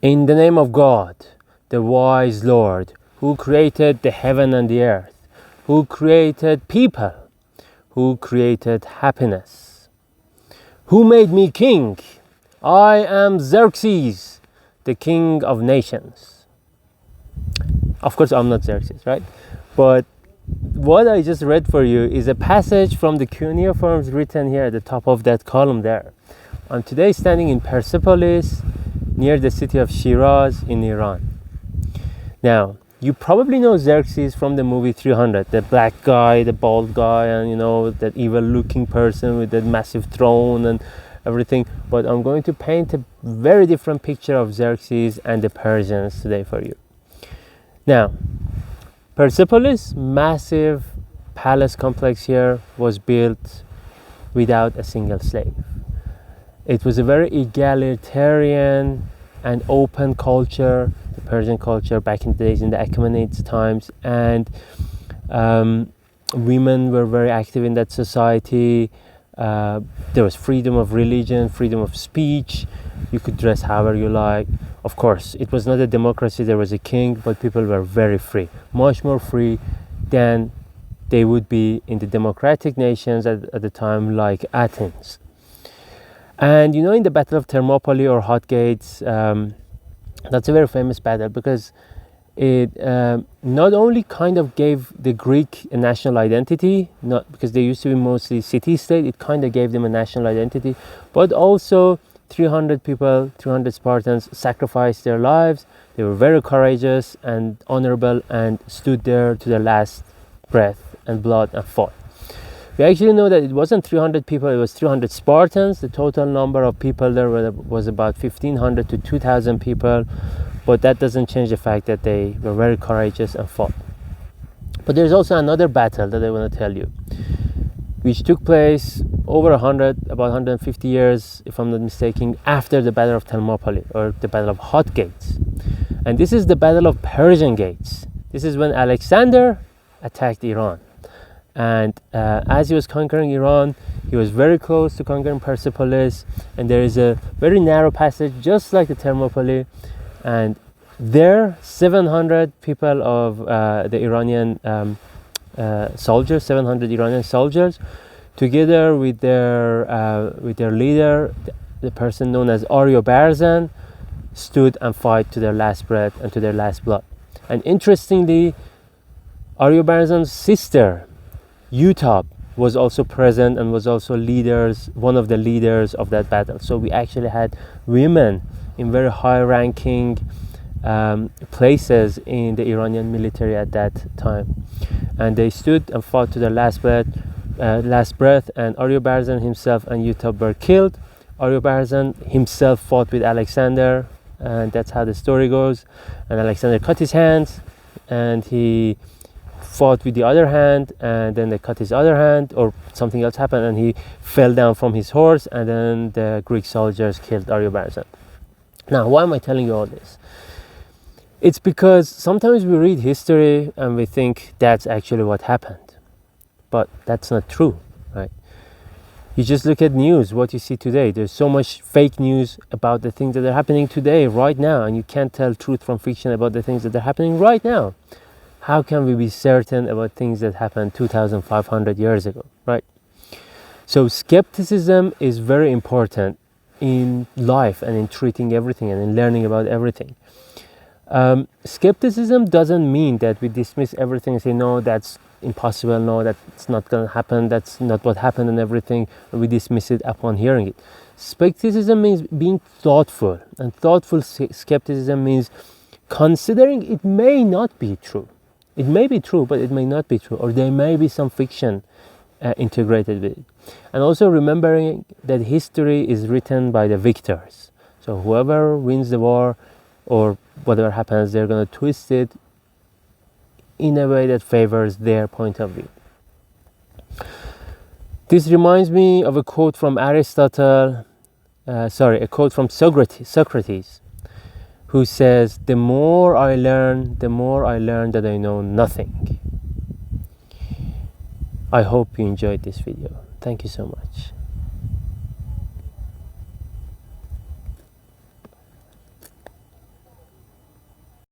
In the name of God, the wise Lord, who created the heaven and the earth, who created people, who created happiness, who made me king. I am Xerxes, the king of nations. Of course, I'm not Xerxes, right? But what I just read for you is a passage from the cuneiforms written here at the top of that column there. I'm today standing in Persepolis, near the city of Shiraz in Iran. Now, you probably know Xerxes from the movie 300, the black guy, the bald guy, and you know, that evil looking person with that massive throne and everything. But I'm going to paint a very different picture of Xerxes and the Persians today for you. Now, Persepolis, massive palace complex here, was built without a single slave. It was a very egalitarian and open culture, the Persian culture back in the days, in the Achaemenid times, and women were very active in that society. There was freedom of religion, freedom of speech. You could dress however you like. Of course, it was not a democracy, there was a king, but people were very free, much more free than they would be in the democratic nations at the time, like Athens. And you know, in the Battle of Thermopylae or Hot Gates, that's a very famous battle because it not only kind of gave the Greek a national identity, not because they used to be mostly city-state, it kind of gave them a national identity, but also 300 people, 300 Spartans sacrificed their lives. They were very courageous and honorable and stood there to their last breath and blood and fought. We actually know that it wasn't 300 people, it was 300 Spartans. The total number of people there was about 1,500 to 2,000 people, but that doesn't change the fact that they were very courageous and fought. But there's also another battle that I want to tell you, which took place over about 150 years, if I'm not mistaken, after the Battle of Thermopylae, or the Battle of Hot Gates. And this is the Battle of Persian Gates. This is when Alexander attacked Iran. And as he was conquering Iran, he was very close to conquering Persepolis, and there is a very narrow passage just like the Thermopylae, and there 700 people of the Iranian soldiers, 700 Iranian soldiers, together with their leader, the person known as Ariobarzan, stood and fought to their last breath and to their last blood. And interestingly, Ariobarzan's sister Youtab was also present and was also one of the leaders of that battle. So we actually had women in very high-ranking places in the Iranian military at that time, and they stood and fought to their last breath. And Ariobarzan himself and Youtab were killed. Ariobarzan himself fought with Alexander, and that's how the story goes. And Alexander cut his hands, and he fought with the other hand, and then they cut his other hand, or something else happened, and he fell down from his horse, and then the Greek soldiers killed Ariobarzan. Now, why am I telling you all this? It's because sometimes we read history and we think that's actually what happened, but that's not true, right? You just look at news, what you see today. There's so much fake news about the things that are happening today, right now, and you can't tell truth from fiction about the things that are happening right now. How can we be certain about things that happened 2,500 years ago, right? So skepticism is very important in life and in treating everything and in learning about everything. Skepticism doesn't mean that we dismiss everything and say, no, that's impossible, no, that's not going to happen, that's not what happened and everything, and we dismiss it upon hearing it. Skepticism means being thoughtful, and thoughtful skepticism means considering it may not be true. It may be true, but it may not be true, or there may be some fiction integrated with it. And also remembering that history is written by the victors. So whoever wins the war or whatever happens, they're going to twist it in a way that favors their point of view. This reminds me of a quote from Aristotle, a quote from Socrates, who says, the more I learn that I know nothing. I hope you enjoyed this video. Thank you so much.